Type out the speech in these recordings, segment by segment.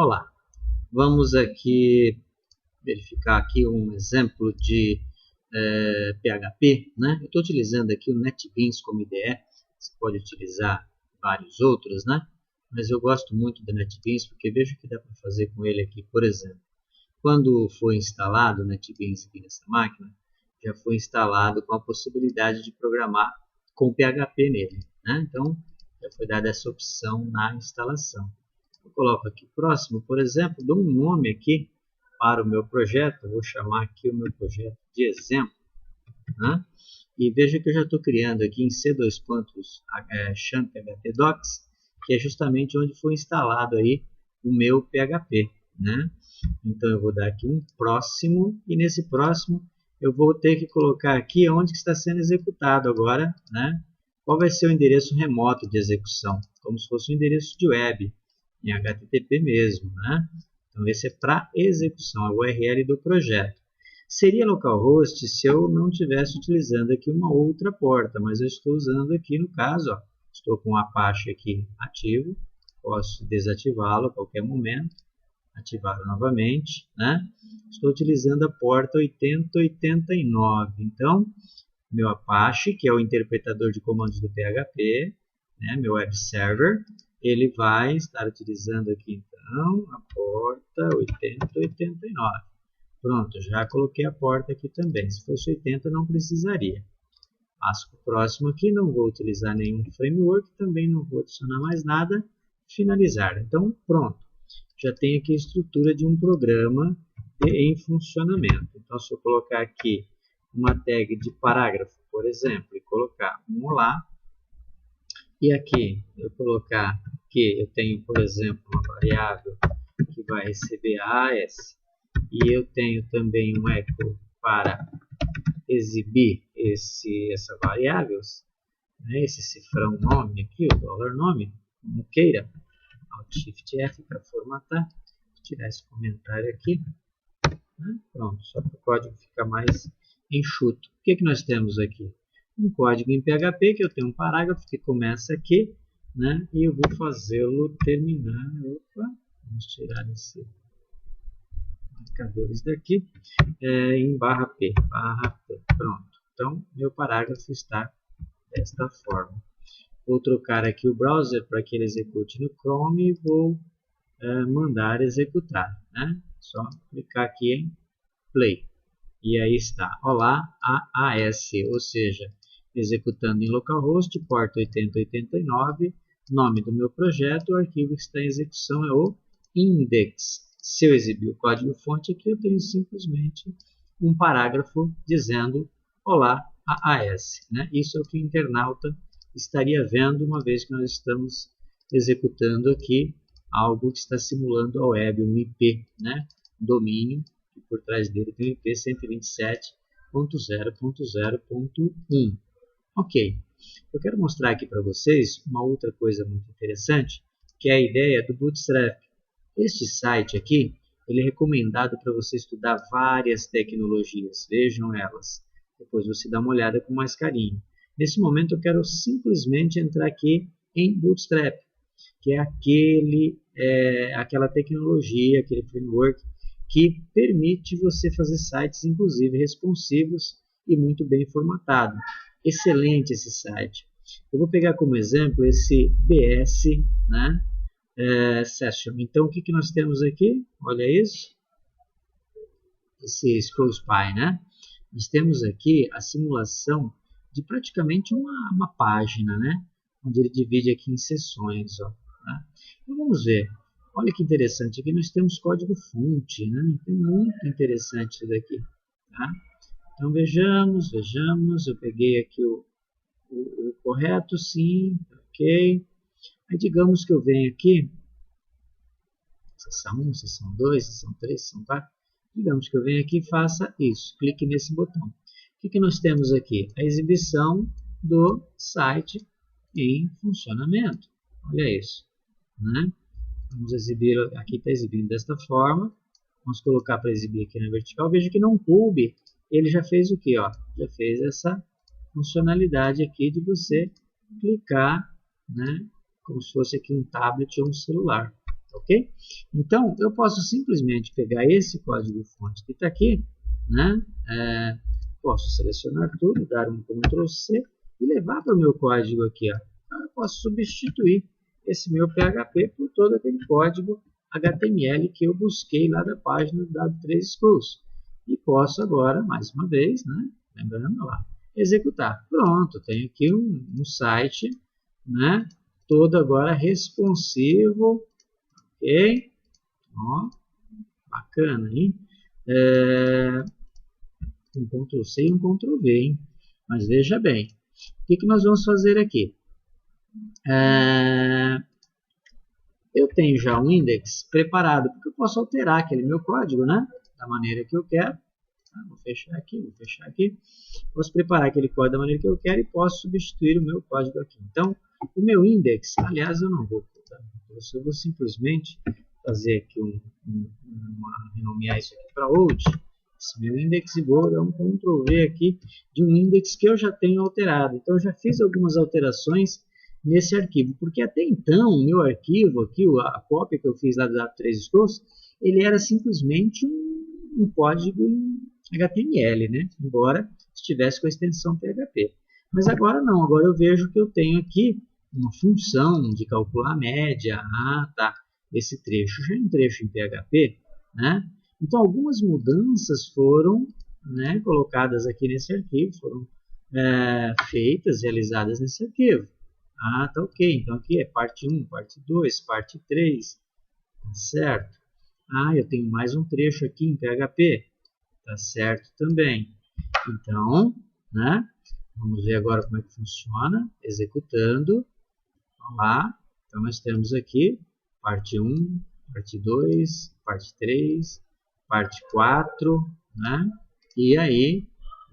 Olá, vamos aqui verificar aqui um exemplo de PHP, né? Eu estou utilizando aqui o NetBeans como IDE, você pode utilizar vários outros, né? Mas eu gosto muito do NetBeans porque vejo que dá para fazer com ele aqui, por exemplo. Quando foi instalado o NetBeans aqui nessa máquina, já foi instalado com a possibilidade de programar com PHP nele, né? Então, já foi dada essa opção na instalação. Eu coloco aqui próximo, por exemplo, dou um nome aqui para o meu projeto, vou chamar aqui o meu projeto de exemplo, né? E veja que eu já estou criando aqui em C:\champ phpDocs, que é justamente onde foi instalado aí o meu PHP, né? Então eu vou dar aqui um próximo, e nesse próximo eu vou ter que colocar aqui onde está sendo executado agora, né? Qual vai ser o endereço remoto de execução, como se fosse um endereço de web, em HTTP mesmo, né? Então esse é para execução, a URL do projeto. Seria localhost se eu não estivesse utilizando aqui uma outra porta, mas eu estou usando aqui no caso, ó, estou com o Apache aqui ativo, posso desativá-lo a qualquer momento, ativá-lo novamente, né? Estou utilizando a porta 8089, então meu Apache, que é o interpretador de comandos do PHP, né, meu web server, ele vai estar utilizando aqui então a porta 8089. Pronto, já coloquei a porta aqui também. Se fosse 80 não precisaria. Passo para o próximo aqui, não vou utilizar nenhum framework, também não vou adicionar mais nada. Finalizar. Então pronto, já tem aqui a estrutura de um programa em funcionamento. Então se eu colocar aqui uma tag de parágrafo, por exemplo, e colocar um olá, e aqui eu colocar que eu tenho, por exemplo, uma variável que vai receber a AS, e eu tenho também um echo para exibir essa variável, né, esse cifrão nome aqui, o dólar nome, como queira, Alt Shift F para formatar, vou tirar esse comentário aqui, né, pronto, só para o código ficar mais enxuto. O que nós temos aqui? Um código em PHP, que eu tenho um parágrafo que começa aqui, né, e eu vou fazê-lo terminar. Opa, vamos tirar esse marcadores daqui, em _p, pronto. Então, meu parágrafo está desta forma. Vou trocar aqui o browser para que ele execute no Chrome e vou mandar executar, né? Só clicar aqui em Play. E aí está, olá, AAS, ou seja, executando em localhost, porta 8089, nome do meu projeto, o arquivo que está em execução é o index. Se eu exibir o código-fonte aqui, eu tenho simplesmente um parágrafo dizendo olá, AAS, né? Isso é o que o internauta estaria vendo uma vez que nós estamos executando aqui algo que está simulando a web, um IP, né? Domínio, e por trás dele tem o IP 127.0.0.1. Ok, eu quero mostrar aqui para vocês uma outra coisa muito interessante, que é a ideia do Bootstrap. Este site aqui, ele é recomendado para você estudar várias tecnologias, vejam elas. Depois você dá uma olhada com mais carinho. Nesse momento eu quero simplesmente entrar aqui em Bootstrap, que é aquela tecnologia, aquele framework que permite você fazer sites, inclusive responsivos e muito bem formatado. Excelente esse site. Eu vou pegar como exemplo esse BS, né? Session. Então, o que nós temos aqui? Olha isso. Esse Scroll Spy, né? Nós temos aqui a simulação de praticamente uma página, né? Onde ele divide aqui em seções, ó, tá? Então, vamos ver. Olha que interessante, aqui nós temos código fonte, né? Então, muito interessante isso daqui, tá? Então, vejamos, eu peguei aqui o correto, sim, ok. Aí, digamos que eu venho aqui, seção 1, seção 2, seção 3, seção 4, digamos que eu venho aqui e faça isso, clique nesse botão. O que nós temos aqui? A exibição do site em funcionamento, olha isso, né? Vamos exibir, aqui está exibindo desta forma. Vamos colocar para exibir aqui na vertical. Veja que não coube, ele já fez o que? Já fez essa funcionalidade aqui de você clicar, né, como se fosse aqui um tablet ou um celular. ok? Então, eu posso simplesmente pegar esse código-fonte que está aqui, né? Posso selecionar tudo, dar um Ctrl C e levar para o meu código aqui. Ó. Então, eu posso substituir esse meu PHP por todo aquele código HTML que eu busquei lá da página do W3 Schools. E posso agora, mais uma vez, né? Lembrando lá, executar. Pronto, tenho aqui um site, né? Todo agora responsivo, ok? Ó, bacana, hein? Um Ctrl C e um Ctrl V, hein? Mas veja bem, o que nós vamos fazer aqui? Eu tenho já um index preparado, porque eu posso alterar aquele meu código, né? Da maneira que eu quero. Vou fechar aqui, vou fechar aqui. Posso preparar aquele código da maneira que eu quero e posso substituir o meu código aqui. Então, o meu index, aliás, eu não vou botar. Eu vou simplesmente fazer aqui renomear isso aqui para old. Esse meu index e vou dar um Ctrl V aqui de um index que eu já tenho alterado. Então, eu já fiz algumas alterações nesse arquivo, porque até então o meu arquivo aqui, a cópia que eu fiz lá do W3 Schools, ele era simplesmente um código em HTML, né? Embora estivesse com a extensão PHP. Mas agora não, agora eu vejo que eu tenho aqui uma função de calcular a média. Ah, tá, esse trecho já é um trecho em PHP, né? Então algumas mudanças foram, né, colocadas aqui nesse arquivo, foram feitas, realizadas nesse arquivo. Ah, tá ok. Então aqui é parte 1, parte 2, parte 3. Tá certo? Ah, eu tenho mais um trecho aqui em PHP. Tá certo também. Então, né? Vamos ver agora como é que funciona. Executando. Vamos lá. Então nós temos aqui parte 1, parte 2, parte 3, parte 4, né? E aí,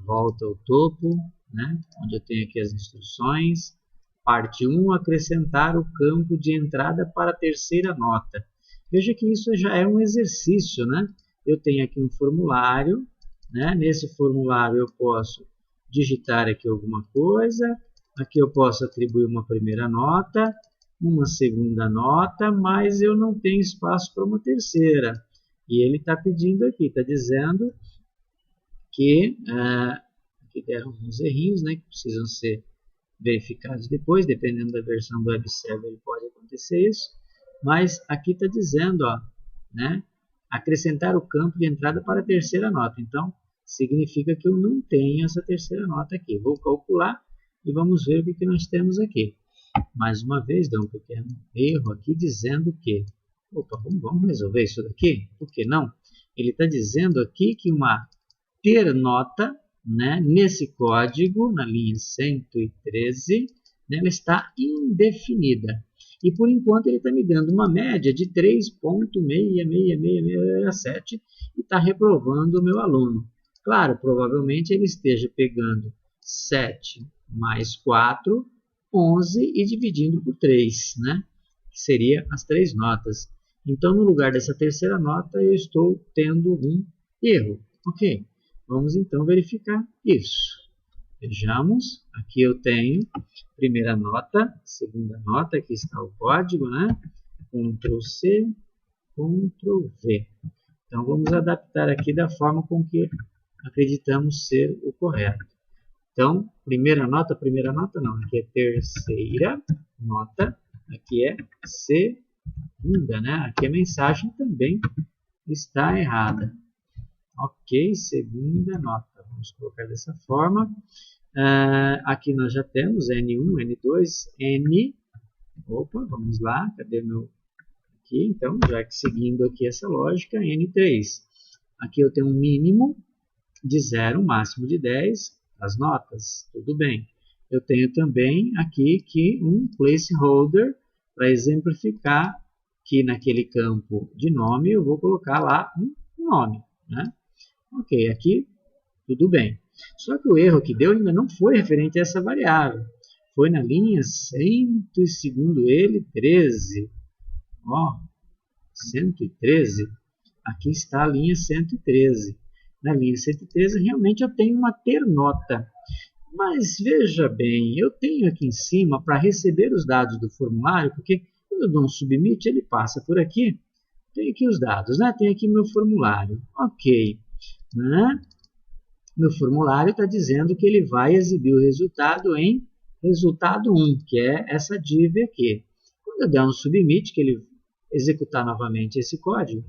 volta ao topo, né? Onde eu tenho aqui as instruções. Parte 1, acrescentar o campo de entrada para a terceira nota. Veja que isso já é um exercício, né? Eu tenho aqui um formulário, né? Nesse formulário eu posso digitar aqui alguma coisa, aqui eu posso atribuir uma primeira nota, uma segunda nota, mas eu não tenho espaço para uma terceira. E ele está pedindo aqui, está dizendo que aqui deram alguns errinhos, né? Que precisam ser verificados depois, dependendo da versão do web server pode acontecer isso, mas aqui está dizendo, ó, né, acrescentar o campo de entrada para a terceira nota, então significa que eu não tenho essa terceira nota aqui, vou calcular e vamos ver o que nós temos aqui. Mais uma vez, dá um pequeno erro aqui dizendo que, opa, vamos resolver isso daqui, por que não? Ele está dizendo aqui que uma ter nota, né, nesse código, na linha 113, né, ela está indefinida. E por enquanto ele está me dando uma média de 3,66667 e está reprovando o meu aluno. Claro, provavelmente ele esteja pegando 7 mais 4, 11 e dividindo por 3, né, que seria as 3 notas. Então, no lugar dessa terceira nota, eu estou tendo um erro. Ok? Vamos então verificar isso. Vejamos, aqui eu tenho primeira nota, segunda nota, aqui está o código, né? Ctrl C, Ctrl V. Então vamos adaptar aqui da forma com que acreditamos ser o correto. Então, primeira nota não, aqui é terceira nota, aqui é segunda, né? Aqui a mensagem também está errada. Ok, segunda nota. Vamos colocar dessa forma. Aqui nós já temos N1, N2, N. Opa, vamos lá. Cadê meu... Aqui, então, já que seguindo aqui essa lógica, N3. Aqui eu tenho um mínimo de 0, um máximo de 10. As notas, tudo bem. Eu tenho também aqui que um placeholder para exemplificar que naquele campo de nome eu vou colocar lá um nome, né? Ok, aqui tudo bem. Só que o erro que deu ainda não foi referente a essa variável. Foi na linha 100 e segundo ele, 13. Ó, 113. Aqui está a linha 113. Na linha 113 realmente eu tenho uma ter nota. Mas veja bem, eu tenho aqui em cima para receber os dados do formulário, porque eu Quando eu dou um submit, ele passa por aqui. Tem aqui os dados, né? Tem aqui meu formulário. Ok. Né? Meu formulário está dizendo que ele vai exibir o resultado em resultado 1, que é essa div aqui. Quando eu der um submit, que ele executar novamente esse código,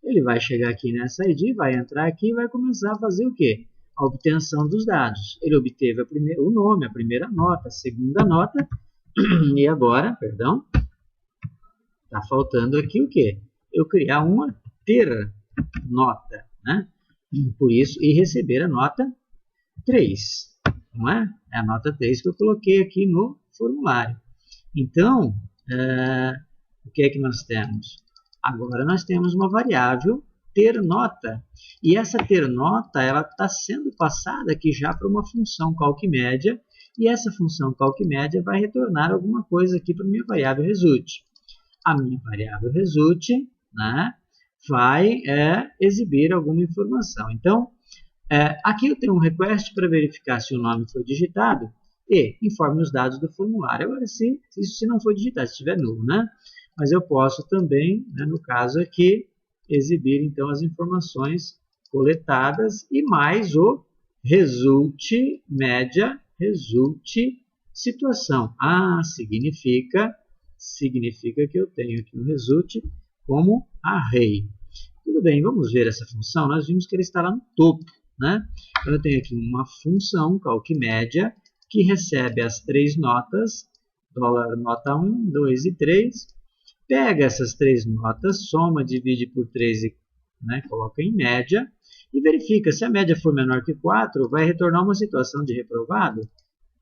ele vai chegar aqui nessa ID, vai entrar aqui e vai começar a fazer o quê? A obtenção dos dados. Ele obteve o nome, a primeira nota, a segunda nota, e agora, perdão, está faltando aqui o quê? Eu criar uma ter nota, né? Por isso, e receber a nota 3, não é? É a nota 3 que eu coloquei aqui no formulário. Então, o que é que nós temos? Agora nós temos uma variável ter nota. E essa ter nota, ela está sendo passada aqui já para uma função calcmédia, e essa função calcmédia vai retornar alguma coisa aqui para a minha variável result. A minha variável result, né, vai exibir alguma informação. Então, aqui eu tenho um request para verificar se o nome foi digitado e informe os dados do formulário. Agora, se não for digitado, se estiver nulo, né? Mas eu posso também, né, no caso aqui, exibir então as informações coletadas e mais o result média, result situação. Significa que eu tenho aqui um result como array. Tudo bem, vamos ver essa função. Nós vimos que ela está lá no topo, né? Então, eu tenho aqui uma função calcmédia que recebe as 3 notas, nota 1, 2 e 3, pega essas 3 notas, soma, divide por 3 e, né, coloca em média e verifica. Se a média for menor que 4, vai retornar uma situação de reprovado.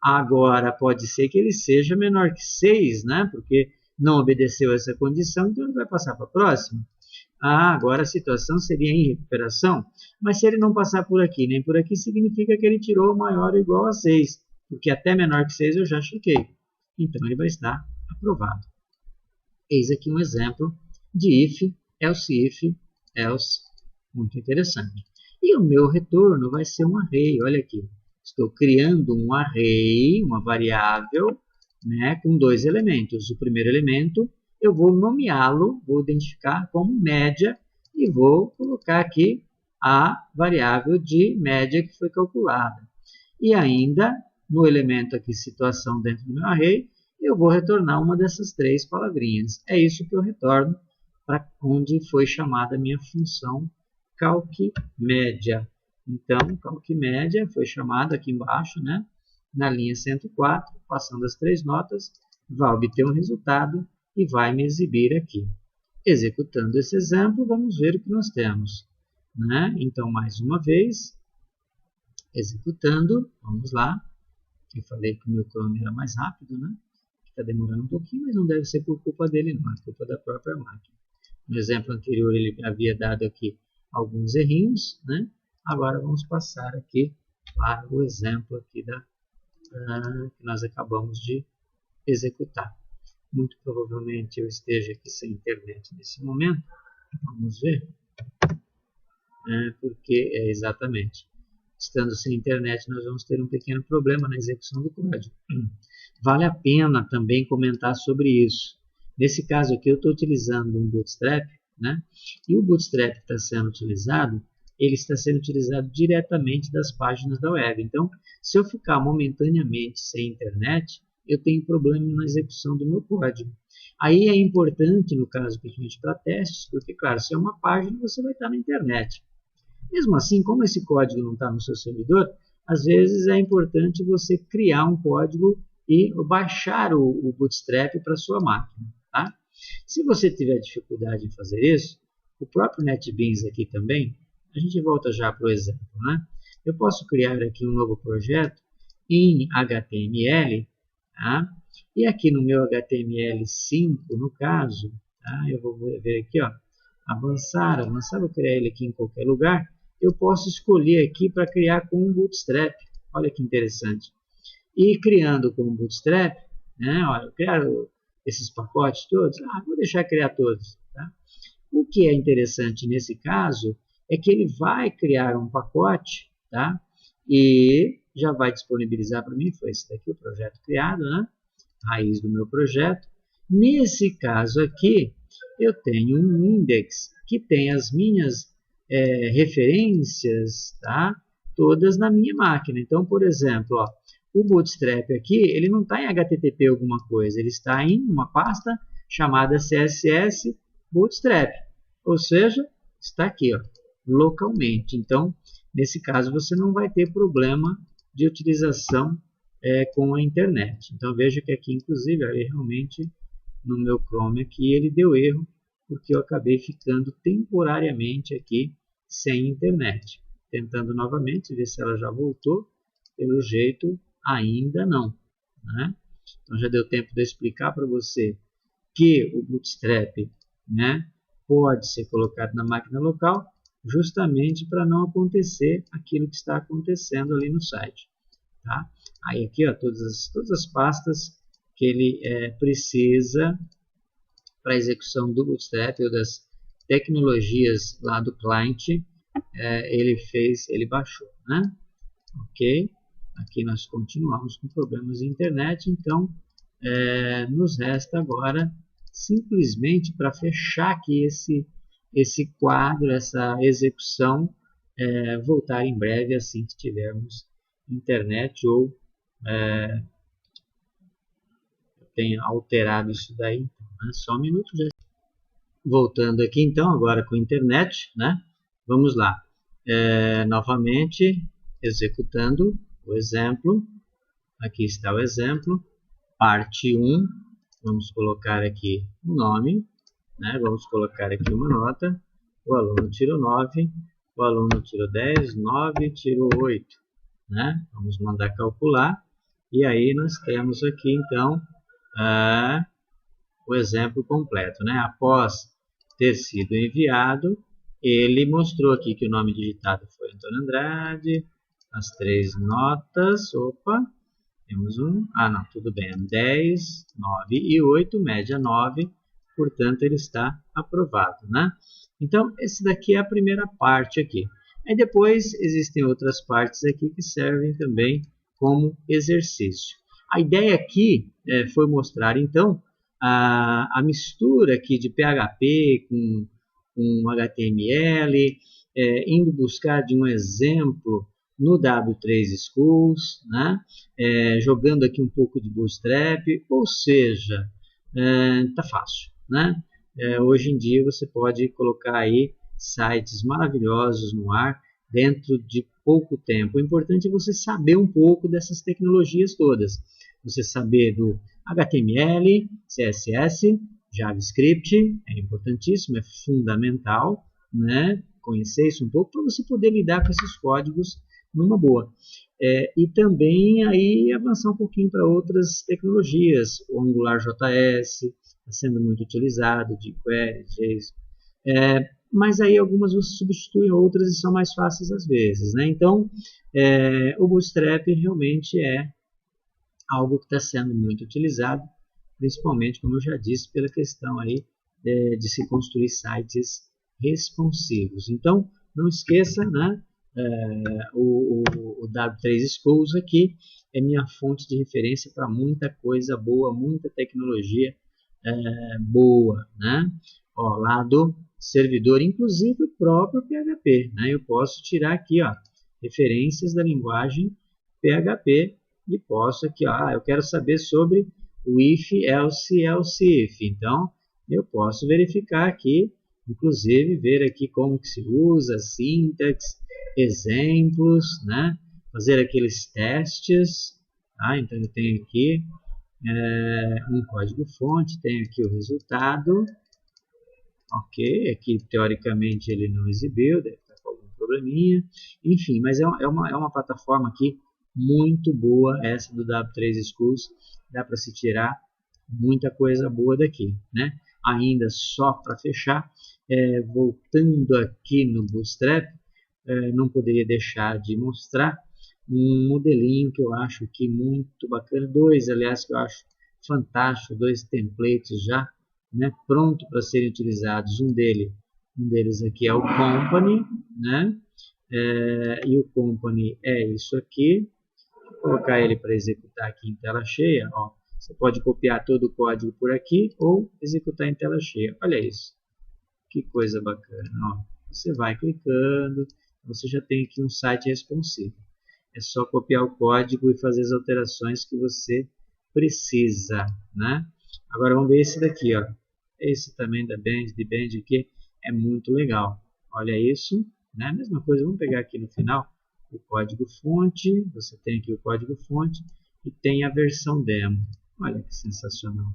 Agora, pode ser que ele seja menor que 6, né, porque não obedeceu essa condição, então ele vai passar para a próxima. Agora a situação seria em recuperação, mas se ele não passar por aqui nem por aqui, significa que ele tirou maior ou igual a 6, porque até menor que 6 eu já chequei. Então ele vai estar aprovado. Eis aqui um exemplo de if, else, muito interessante. E o meu retorno vai ser um array, olha aqui. Estou criando um array, uma variável, né, com 2 elementos. O primeiro elemento eu vou nomeá-lo, vou identificar como média e vou colocar aqui a variável de média que foi calculada. E ainda, no elemento aqui situação dentro do meu array, eu vou retornar uma dessas 3 palavrinhas. É isso que eu retorno para onde foi chamada a minha função calcmédia. Então, calcmédia foi chamada aqui embaixo, né, na linha 104, passando as 3 notas, vai obter um resultado e vai me exibir aqui. Executando esse exemplo, vamos ver o que nós temos, né? Então, mais uma vez, executando, vamos lá. Eu falei que o meu Chrome era mais rápido, né? Está demorando um pouquinho, mas não deve ser por culpa dele, não, é culpa da própria máquina. No exemplo anterior, ele havia dado aqui alguns errinhos, né? Agora, vamos passar aqui para o exemplo aqui que nós acabamos de executar. Muito provavelmente eu esteja aqui sem internet nesse momento. Vamos ver. Porque, exatamente, estando sem internet, nós vamos ter um pequeno problema na execução do código. Vale a pena também comentar sobre isso. Nesse caso aqui, eu estou utilizando um Bootstrap, né? E o Bootstrap que está sendo utilizado, ele está sendo utilizado diretamente das páginas da web. Então, se eu ficar momentaneamente sem internet, eu tenho problema na execução do meu código. Aí é importante, no caso, principalmente para testes, porque, claro, se é uma página, você vai estar na internet. Mesmo assim, como esse código não está no seu servidor, às vezes é importante você criar um código e baixar o Bootstrap para a sua máquina. Tá? Se você tiver dificuldade em fazer isso, o próprio NetBeans aqui também, a gente volta já para o exemplo, né? Eu posso criar aqui um novo projeto em HTML, tá? E aqui no meu HTML5, no caso, tá? Eu vou ver aqui, ó, avançar, vou criar ele aqui em qualquer lugar. Eu posso escolher aqui para criar com um Bootstrap. Olha que interessante. E criando com o Bootstrap, né? Olha, eu quero esses pacotes todos. Vou deixar criar todos. Tá? O que é interessante nesse caso é que ele vai criar um pacote, tá? E já vai disponibilizar para mim. Foi esse daqui o projeto criado, né? Raiz do meu projeto. Nesse caso aqui, eu tenho um index que tem as minhas referências, tá? Todas na minha máquina. Então, por exemplo, ó, o Bootstrap aqui, ele não está em HTTP alguma coisa, ele está em uma pasta chamada CSS Bootstrap, ou seja, está aqui, ó, localmente. Então, nesse caso, você não vai ter problema de utilização com a internet. Então, veja que aqui, inclusive, aí, realmente, no meu Chrome aqui, ele deu erro, porque eu acabei ficando temporariamente aqui sem internet. Tentando novamente, ver se ela já voltou. Pelo jeito, ainda não, né? Então, já deu tempo de eu explicar para você que o Bootstrap, né, pode ser colocado na máquina local, justamente para não acontecer aquilo que está acontecendo ali no site. Tá? Aí aqui, ó, todas as pastas que ele precisa para a execução do Bootstrap ou das tecnologias lá do cliente, ele baixou, né? Ok? Aqui nós continuamos com problemas de internet, então nos resta agora simplesmente para fechar aqui esse quadro, essa execução, voltar em breve assim que tivermos internet ou tenha alterado isso daí. Né? Só um minuto. Já. Voltando aqui então, agora com a internet, né? Vamos lá. Novamente, executando o exemplo. Aqui está o exemplo. Parte 1. Vamos colocar aqui o nome. Né? Vamos colocar aqui uma nota. O aluno tirou 9. O aluno tirou 10. 9 tirou 8. Né? Vamos mandar calcular. E aí nós temos aqui então o exemplo completo. Né? Após ter sido enviado, ele mostrou aqui que o nome digitado foi Antônio Andrade, as 3 notas, temos não, tudo bem, 10, 9 e 8, média 9, portanto ele está aprovado, né? Então, esse daqui é a primeira parte aqui. Aí depois existem outras partes aqui que servem também como exercício. A ideia aqui foi mostrar, então, a mistura aqui de PHP com HTML, indo buscar de um exemplo no W3 Schools, né? Jogando aqui um pouco de Bootstrap, ou seja, tá fácil, né? Hoje em dia você pode colocar aí sites maravilhosos no ar dentro de pouco tempo. O importante é você saber um pouco dessas tecnologias todas. Você saber do HTML, CSS, JavaScript, é importantíssimo, é fundamental, né? Conhecer isso um pouco para você poder lidar com esses códigos numa boa. E também aí avançar um pouquinho para outras tecnologias. O AngularJS está sendo muito utilizado, jQuery, JSON. Mas aí algumas você substitui outras e são mais fáceis às vezes. Né? Então, o Bootstrap realmente é algo que está sendo muito utilizado, principalmente, como eu já disse, pela questão aí de se construir sites responsivos. Então, não esqueça, né? O W3 Schools aqui é minha fonte de referência para muita coisa boa, muita tecnologia boa, né? Ó, lá do servidor, inclusive o próprio PHP, né? Eu posso tirar aqui, ó, referências da linguagem PHP e posso aqui, ó, eu quero saber sobre o if, else, else if. Então, eu posso verificar aqui, inclusive ver aqui como que se usa, sintaxe, exemplos, né? Fazer aqueles testes. Tá? Então, eu tenho aqui um código-fonte, tenho aqui o resultado. Ok, aqui teoricamente ele não exibiu, deve estar com algum probleminha. Enfim, mas é uma plataforma aqui muito boa, essa do W3 Schools. Dá para se tirar muita coisa boa daqui, né? Ainda só para fechar, voltando aqui no Bootstrap, não poderia deixar de mostrar um modelinho que eu acho aqui muito bacana, aliás, que eu acho fantástico, 2 templates já, né, pronto para serem utilizados. Um deles aqui é o Company, né? E o Company é isso aqui. Vou colocar ele para executar aqui em tela cheia. Ó. Você pode copiar todo o código por aqui ou executar em tela cheia. Olha isso. Que coisa bacana. Ó, você vai clicando, você já tem aqui um site responsivo. É só copiar o código e fazer as alterações que você precisa, né? Agora vamos ver esse daqui, ó. Esse também da Band, de Band aqui, é muito legal. Olha isso, né? Mesma coisa, vamos pegar aqui no final o código fonte. Você tem aqui o código fonte e tem a versão demo. Olha que sensacional.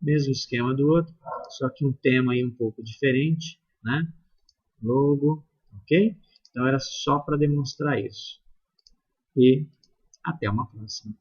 Mesmo esquema do outro, só que um tema aí um pouco diferente, né? Logo, ok? Então era só para demonstrar isso. E até uma próxima.